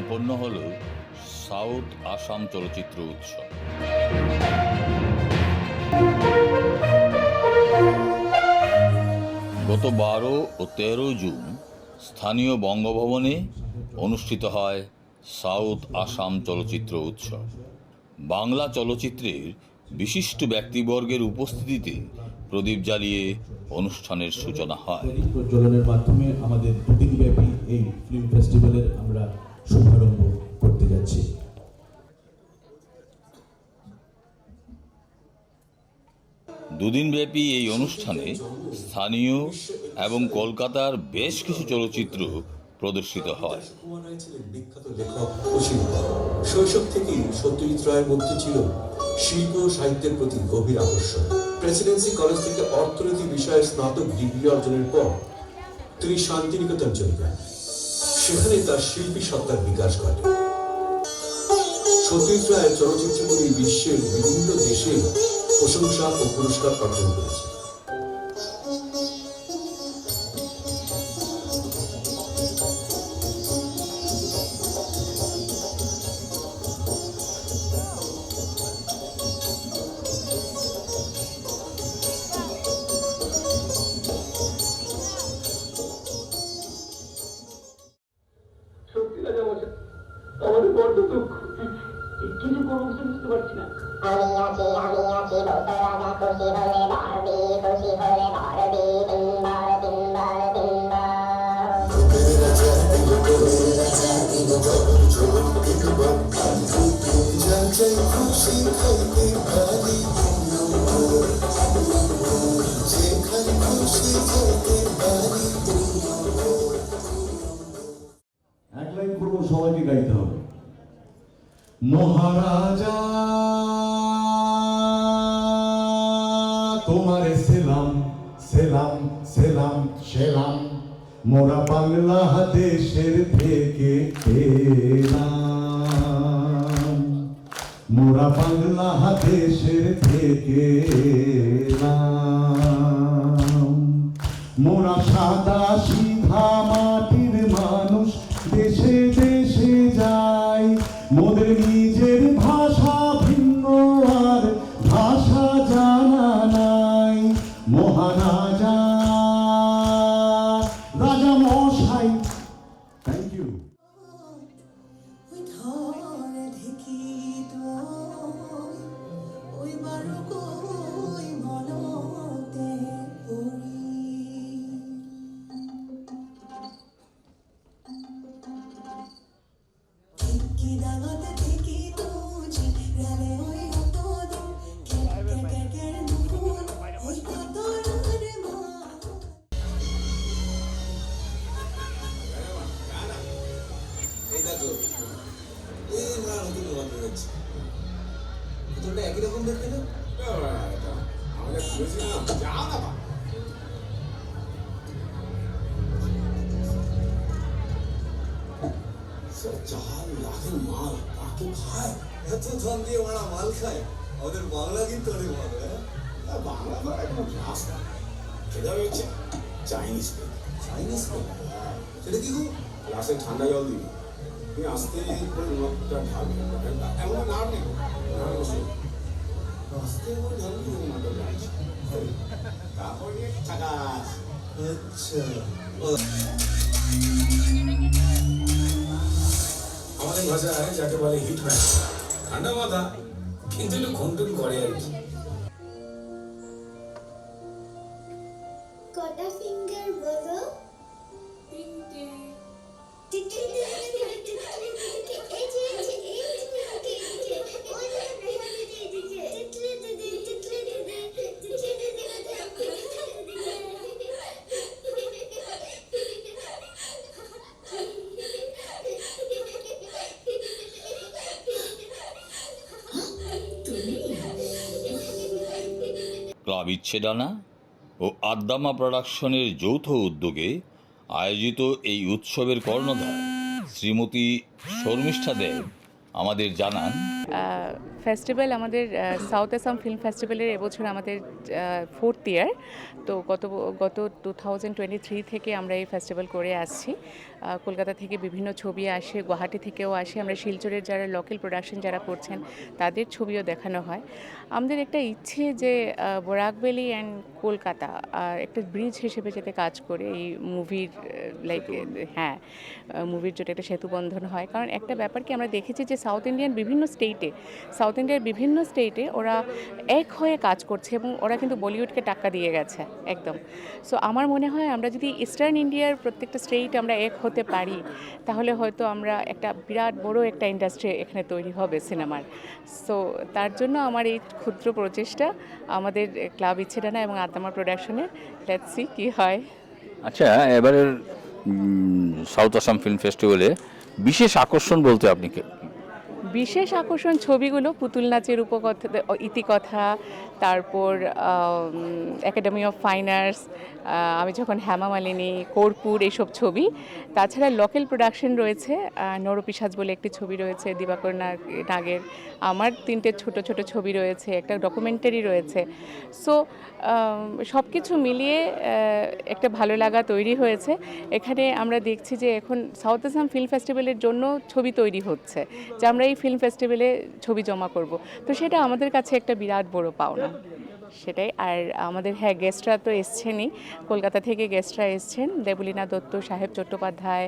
সম্পন্ন হল সাউথ আসাম চলচ্চিত্র উৎসব। গত 12 ও 13 জুন স্থানীয় বঙ্গভবনে অনুষ্ঠিত হয় সাউথ আসাম চলচ্চিত্র উৎসব। বাংলা চলচ্চিত্রের বিশিষ্ট ব্যক্তিবর্গের উপস্থিতিতে প্রদীপ জ্বালিয়ে অনুষ্ঠানের সূচনা হয়। প্রজ্বলনের মাধ্যমে আমাদের দুদিনব্যাপী এই ফিল্ম ফেস্টিভ্যালের আমরা শুভারম্ভ করতে যাচ্ছি। দুদিনব্যাপী এই অনুষ্ঠানে স্থানীয় এবং কলকাতার বেশ কিছু চলচ্চিত্র প্রদর্শিত হয়। বিখ্যাত লেখক ও শিল্পী শৈশব থেকেই সত্যজিৎ রায়ের মধ্যে ছিল শিল্প ও সাহিত্যের প্রতি গভীর আকর্ষণ। প্রেসিডেন্সি কলেজ থেকে অর্থনীতি বিষয়ে স্নাতক ডিগ্রি অর্জনের পর তিনি শান্তিনিকেতন চলে যান। সেখানে তার শিল্পী সত্তার বিকাশ ঘটে। সত্যজিৎ রায়ের চলচ্চিত্রগুলি বিশ্বের বিভিন্ন দেশে প্রশংসা ও পুরস্কার অর্জন করেছে। আমাদের বড্ড দুঃখ, কিছু কোনো বুঝতে পারছি না। আমি আছি বলতে রাজা, খুশি হলে বাড়বি, খুশি হলে বাড়বি, তিনবার তিনবার তিনবার। এক লাইন করবো, সবাইকে গাইতে হবে। মহারাজা তোমারে সেলাম সেলাম সেলাম সেলাম, মোরা বাংলাদেশের থেকে এলাম, মোরা বাংলাদেশের থেকে এলাম, মোরা সাদা সিধা মাটির মানুষ, দেশে দেশে যাই, মোদের নিজের ভাষা ভিন্ন আর ভাষা জানা নাই। মহারাজা রাজা মশাই, থ্যাংক ইউ। একই রকম দেখতে না? আমাদের খুঁজেছিলাম, যাও না বা। চাল লাখের মাল কাকে খায়? এত ধন দিয়ে ওরা মাল খায়। আমাদের বাংলা কিন্তু অনেক ভালো। হ্যাঁ, বাংলা তো একদম রাস্তা। সেটা হচ্ছে চাইনিজ ফুড। Chinese food? সেটা কি গো? গ্লাসে ঠান্ডা জল দিবি, তুমি আস্তে করে নখটা ঢালবে, এমন নাড় নেই, নাড় বসে আস্তে করে ঢালবি, নখটা ঢালছি, তারপর নিয়ে চাকাস। আচ্ছা, আমাদের ভাষায় যাকে বলে হিট ম্যান, ঠান্ডা মাথা কিন্তু একটু ঘুমটুম করে আর কি। কটা ফিঙ্গার বলো? তিনটে। ক্লাব ইচ্ছেডানা ও আদ্দামা প্রোডাকশনের যৌথ উদ্যোগে আয়োজিত এই উৎসবের কর্ণধার শ্রীমতী শর্মিষ্ঠা দেব আমাদের জানান, ফেস্টিভ্যাল আমাদের সাউথ আসাম ফিল্ম ফেস্টিভ্যালের এবছর আমাদের 4th ইয়ার। তো গত 2023 থেকে আমরা এই ফেস্টিভ্যাল করে আসছি। কলকাতা থেকে বিভিন্ন ছবি আসে, গুয়াহাটি থেকেও আসে, আমরা শিলচরের যারা লোকাল প্রোডাকশন যারা করছেন তাদের ছবিও দেখানো হয়। আমাদের একটা ইচ্ছে যে বরাকভ্যালি অ্যান্ড কলকাতা একটা ব্রিজ হিসেবে যাতে কাজ করে এই মুভির মুভির যেটা একটা সেতুবন্ধন হয়। কারণ একটা ব্যাপার কি আমরা দেখেছি যে সাউথ ইন্ডিয়ার বিভিন্ন স্টেটে ওরা এক হয়ে কাজ করছে এবং ওরা কিন্তু বলিউডকে টাক্কা দিয়ে গেছে একদম। সো আমার মনে হয় আমরা যদি ইস্টার্ন ইন্ডিয়ার প্রত্যেকটা স্টেট আমরা এক হতে পারি তাহলে হয়তো আমরা একটা বিরাট বড় একটা ইন্ডাস্ট্রি এখানে তৈরি হবে সিনেমার। সো তার জন্য আমার এই ক্ষুদ্র প্রচেষ্টা আমাদের ক্লাব ইচ্ছেডানা এবং আদ্দামা প্রোডাকশনের। লেটস সি কী হয়। আচ্ছা, এবারের সাউথ আসাম ফিল্ম ফেস্টিভ্যালে বিশেষ আকর্ষণ বলতে আপনি বিশেষ আকর্ষণ ছবিগুলো, পুতুল নাচের ইতিকথা, তারপর একাডেমি অফ ফাইন আর্টস, আমি যখন হেমা মালিনী, কর্পূর, এইসব ছবি। তাছাড়া লোকাল প্রোডাকশন রয়েছে, নরপিশাচ বলে একটি ছবি রয়েছে দিবাকর নাগের, আমার 3টে ছোট ছোট ছবি রয়েছে, একটা ডকুমেন্টারি রয়েছে। সো সব কিছু মিলিয়ে একটা ভালো লাগা তৈরি হয়েছে। এখানে আমরা দেখছি যে এখন সাউথ আসাম ফিল্ম ফেস্টিভ্যালের জন্য ছবি তৈরি হচ্ছে, যে আমরা এই ফিল্ম ফেস্টিভ্যালে ছবি জমা করব। তো সেটা আমাদের কাছে একটা বিরাট বড় পাওনা, সেটাই। আর আমাদের গেস্টরা তো এসছেনই, কলকাতা থেকে গেস্টরা এসছেন, দেবলীনা দত্ত, সাহেব চট্টোপাধ্যায়,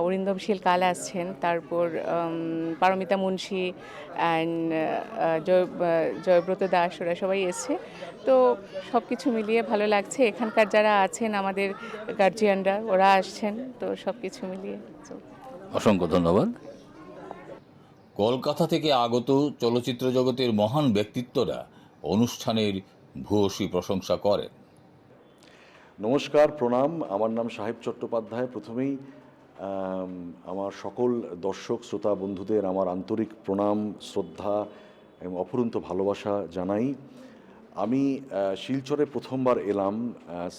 অরিন্দম শীল কাল আসছেন, তারপর পারমিতা মুন্সি অ্যান্ড জয়ব্রত দাস, ওরা সবাই এসছে। তো সব কিছু মিলিয়ে ভালো লাগছে। এখানকার যারা আছেন আমাদের গার্জিয়ানরা, ওরা আসছেন, তো সব কিছু মিলিয়ে। অসংখ্য ধন্যবাদ। কলকাতা থেকে আগত চলচ্চিত্র জগতের মহান ব্যক্তিত্বরা অনুষ্ঠানের ভূয়সী প্রশংসা করেন। নমস্কার, প্রণাম। আমার নাম সাহেব চট্টোপাধ্যায়। প্রথমেই আমার সকল দর্শক শ্রোতা বন্ধুদের আমার আন্তরিক প্রণাম, শ্রদ্ধা এবং অফুরন্ত ভালোবাসা জানাই। আমি শিলচরে প্রথমবার এলাম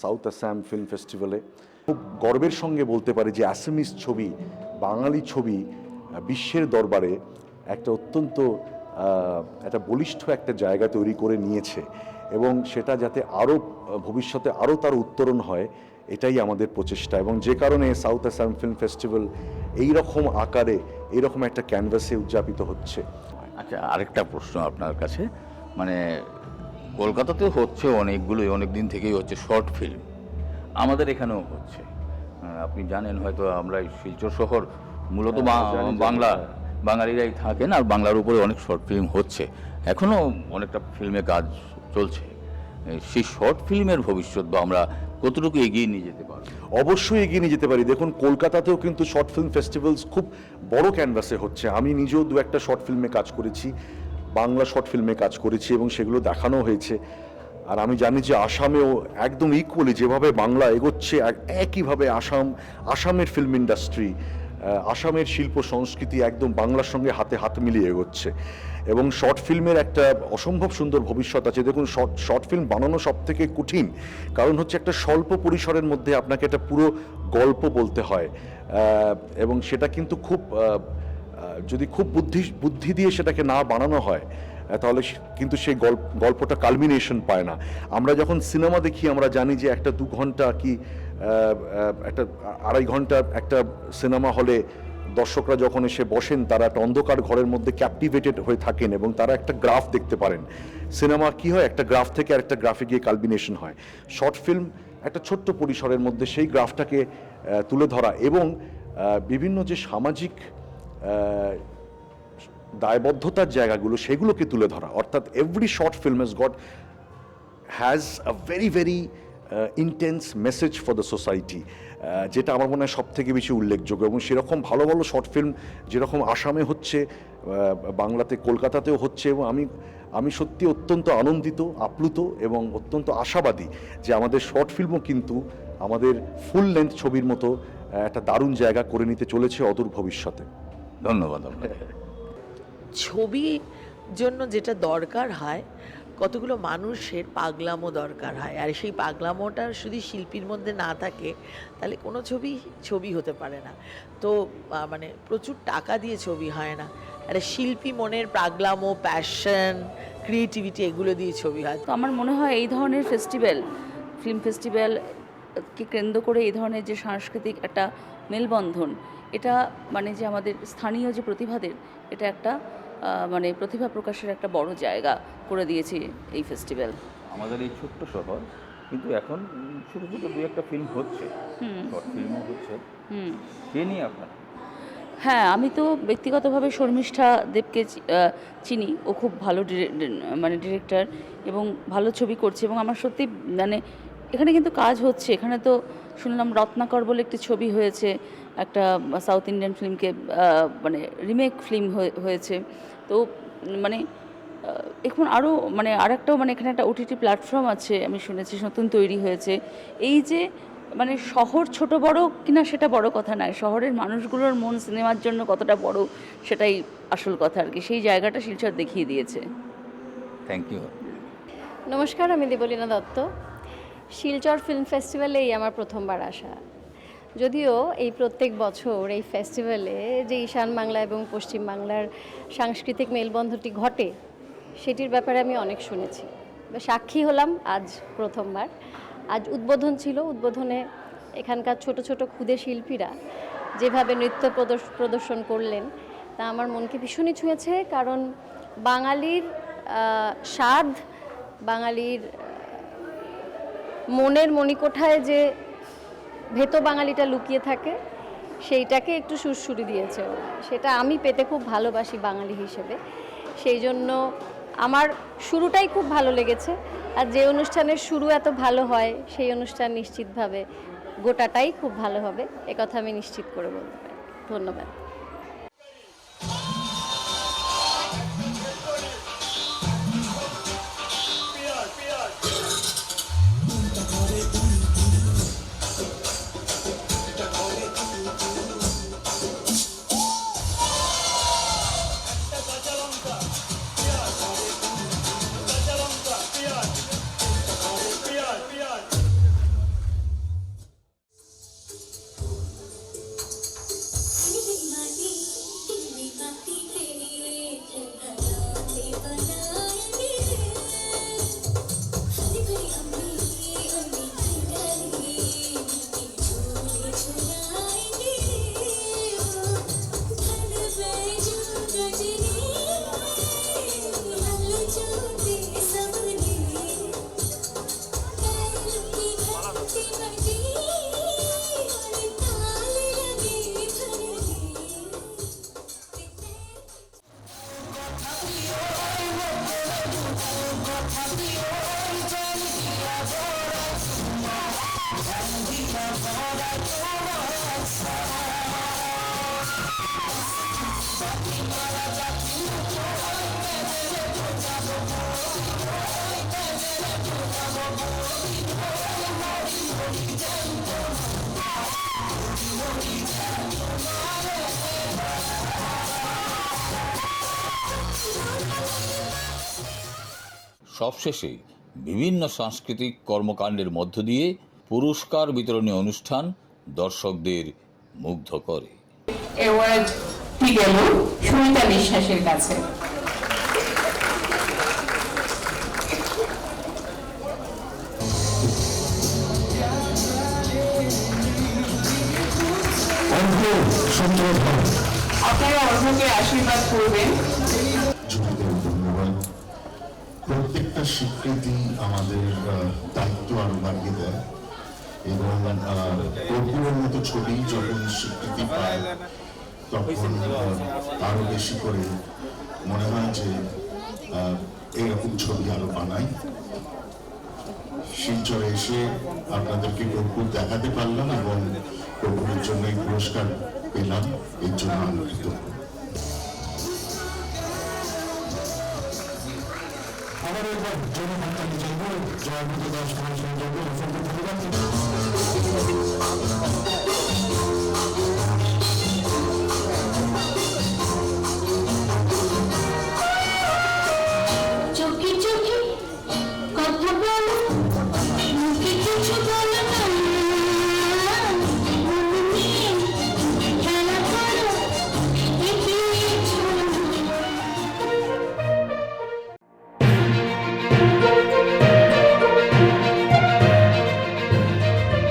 সাউথ আসাম ফিল্ম ফেস্টিভ্যালে। খুব গর্বের সঙ্গে বলতে পারি যে অ্যাসামিজ ছবি, বাঙালি ছবি বিশ্বের দরবারে একটা অত্যন্ত একটা বলিষ্ঠ একটা জায়গা তৈরি করে নিয়েছে এবং সেটা যাতে আরও ভবিষ্যতে আরও তার উত্তরণ হয়, এটাই আমাদের প্রচেষ্টা। এবং যে কারণে সাউথ আসাম ফিল্ম ফেস্টিভ্যাল এই রকম আকারে, এইরকম একটা ক্যানভাসে উদযাপিত হচ্ছে। আচ্ছা, আরেকটা প্রশ্ন আপনার কাছে, মানে কলকাতাতেও হচ্ছে অনেকগুলোই, অনেক দিন থেকেই হচ্ছে শর্ট ফিল্ম, আমাদের এখানেও হচ্ছে। আপনি জানেন হয়তো, আমরা শিলচর শহর মূলত বাঙালিরাই থাকেন, আর বাংলার উপরে অনেক শর্ট ফিল্ম হচ্ছে, এখনও অনেকটা ফিল্মে কাজ চলছে। সেই শর্ট ফিল্মের ভবিষ্যৎ বা আমরা কতটুকু এগিয়ে নিয়ে যেতে পারি? অবশ্যই এগিয়ে নিয়ে যেতে পারি। দেখুন, কলকাতাতেও কিন্তু শর্ট ফিল্ম ফেস্টিভ্যালস খুব বড় ক্যানভাসে হচ্ছে। আমি নিজেও 2-1টা শর্ট ফিল্মে কাজ করেছি, বাংলা শর্ট ফিল্মে কাজ করেছি এবং সেগুলো দেখানো হয়েছে। আর আমি জানি যে আসামেও একদম ইকুয়ালি যেভাবে বাংলা এগোচ্ছে, একইভাবে আসামের ফিল্ম ইন্ডাস্ট্রি, আসামের শিল্প সংস্কৃতি একদম বাংলার সঙ্গে হাতে হাত মিলিয়ে এগোচ্ছে এবং শর্ট ফিল্মের একটা অসম্ভব সুন্দর ভবিষ্যৎ আছে। দেখুন, শর্ট ফিল্ম বানানো সব থেকে কঠিন, কারণ হচ্ছে একটা স্বল্প পরিসরের মধ্যে আপনাকে একটা পুরো গল্প বলতে হয় এবং সেটা কিন্তু যদি খুব বুদ্ধি দিয়ে সেটাকে না বানানো হয় তাহলে কিন্তু সেই গল্পটা কালমিনেশন পায় না। আমরা যখন সিনেমা দেখি আমরা জানি যে একটা 2 ঘন্টা কি একটা 2.5 ঘন্টা একটা সিনেমা হলে দর্শকরা যখন এসে বসেন তারা একটা অন্ধকার ঘরের মধ্যে ক্যাপটিভেটেড হয়ে থাকেন এবং তারা একটা গ্রাফ দেখতে পারেন। সিনেমা কি হয়, একটা গ্রাফ থেকে আরেকটা গ্রাফে গিয়ে কালমিনেশন হয়। শর্ট ফিল্ম একটা ছোট্ট পরিসরের মধ্যে সেই গ্রাফটাকে তুলে ধরা এবং বিভিন্ন যে সামাজিক দায়বদ্ধতার জায়গাগুলো সেগুলোকে তুলে ধরা। অর্থাৎ every short film has a very very intense message for the society, যেটা আমার মনে হয় সব থেকে বেশি উল্লেখযোগ্য। এবং সেরকম ভালো ভালো শর্ট ফিল্ম যেরকম আসামে হচ্ছে, বাংলাতে কলকাতাতেও হচ্ছে এবং আমি সত্যি অত্যন্ত আনন্দিত, আপ্লুত এবং অত্যন্ত আশাবাদী যে আমাদের শর্ট ফিল্মও কিন্তু আমাদের ফুল লেন্থ ছবির মতো একটা দারুণ জায়গা করে নিতে চলেছে অদূর ভবিষ্যতে। ধন্যবাদ আপনাকে। ছবির জন্য যেটা দরকার হয়, কতগুলো মানুষের পাগলামো দরকার হয়, আর সেই পাগলামোটা যদি শিল্পীর মধ্যে না থাকে তাহলে কোনো ছবি হতে পারে না। তো মানে প্রচুর টাকা দিয়ে ছবি হয় না, একটা শিল্পী মনের প্রাগলামো, প্যাশন, ক্রিয়েটিভিটি এগুলো দিয়ে ছবি হয়। তো আমার মনে হয় এই ধরনের ফেস্টিভ্যাল, ফিল্ম ফেস্টিভ্যালকে কেন্দ্র করে এই ধরনের যে সাংস্কৃতিক একটা মেলবন্ধন, এটা মানে যে আমাদের স্থানীয় যে প্রতিভাদের, এটা একটা মানে প্রতিভা প্রকাশের একটা বড় জায়গা করে দিয়েছে এই ফেস্টিভ্যাল। আমাদের এই ছোট্ট শহর, কিন্তু এখন ছোটো ছোটো দু একটা ফিল্ম হচ্ছে, শর্ট ফিল্মও হচ্ছে। কে নিয়ে আপনার? হ্যাঁ, আমি তো ব্যক্তিগতভাবে শর্মিষ্ঠা দেবকে চিনি। ও খুব ভালো মানে ডিরেক্টর এবং ভালো ছবি করছে, এবং আমার সত্যি মানে এখানে কিন্তু কাজ হচ্ছে। এখানে তো শুনলাম রত্নাকর বলে একটি ছবি হয়েছে, একটা সাউথ ইন্ডিয়ান ফিল্মকে মানে রিমেক ফিল্ম হয়েছে। তো মানে এখন আরও মানে আরেকটাও মানে এখানে একটা ওটিটি প্ল্যাটফর্ম আছে আমি শুনেছি, নতুন তৈরি হয়েছে। এই যে মানে শহর ছোট বড় কিনা সেটা বড় কথা নয়, শহরের মানুষগুলোর মন সিনেমার জন্য কতটা বড় সেটাই আসল কথা আর কি। সেই জায়গাটা শিলচর দেখিয়ে দিয়েছে। Thank you. নমস্কার, আমি দেবলীনা দত্ত। শিলচর ফিল্ম ফেস্টিভ্যালে এই আমার প্রথমবার আসা। যদিও এই প্রত্যেক বছর এই ফেস্টিভ্যালে যে ঈশান বাংলা এবং পশ্চিম বাংলার সাংস্কৃতিক মেলবন্ধনটি ঘটে, সেটির ব্যাপারে আমি অনেক শুনেছি, সাক্ষী হলাম আজ প্রথমবার। আজ উদ্বোধন ছিল। উদ্বোধনে এখানকার ছোট ছোট ক্ষুদে শিল্পীরা যেভাবে নৃত্য প্রদর্শন করলেন, তা আমার মনকে ভীষণই ছুঁয়েছে। কারণ বাঙালির স্বাদ, বাঙালির মনের মণিকোঠায় যে ভেতো বাঙালিটা লুকিয়ে থাকে, সেইটাকে একটু সুরসুরি দিয়েছে ওরা। সেটা আমি পেতে খুব ভালোবাসি বাঙালি হিসেবে। সেই জন্য আমার শুরুটাই খুব ভালো লেগেছে। আর যে অনুষ্ঠানের শুরু এত ভালো হয়, সেই অনুষ্ঠান নিশ্চিতভাবে গোটাটাই খুব ভালো হবে, একথা আমি নিশ্চিত করে বলতে পারি। ধন্যবাদ। সবশেষে বিভিন্ন সাংস্কৃতিক কর্মকাণ্ডের মধ্য দিয়ে পুরস্কার বিতরণী অনুষ্ঠান দর্শকদের মুগ্ধ করে। অ্যাওয়ার্ডটি গেল সুমিতা বিশ্বাসের কাছে। আপনারা অর্ঘ্যকে আশীর্বাদ করবেন। প্রত্যেকটা স্বীকৃতি আমাদের দায়িত্ব আরো বাড়িয়ে দেয়, এবং কর্পূরের মতো ছবি যখন স্বীকৃতি পায় তখন আরো বেশি করে মনে হয় যে এরকম ছবি আরো বানাই। শিলচরে এসে আপনাদেরকে কর্পূর দেখাতে পারলাম এবং কর্পূরের জন্য এই পুরস্কার পেলাম, এর জন্য আমি কৃতজ্ঞ। আমাদের জনসংখ্যা জয় দাস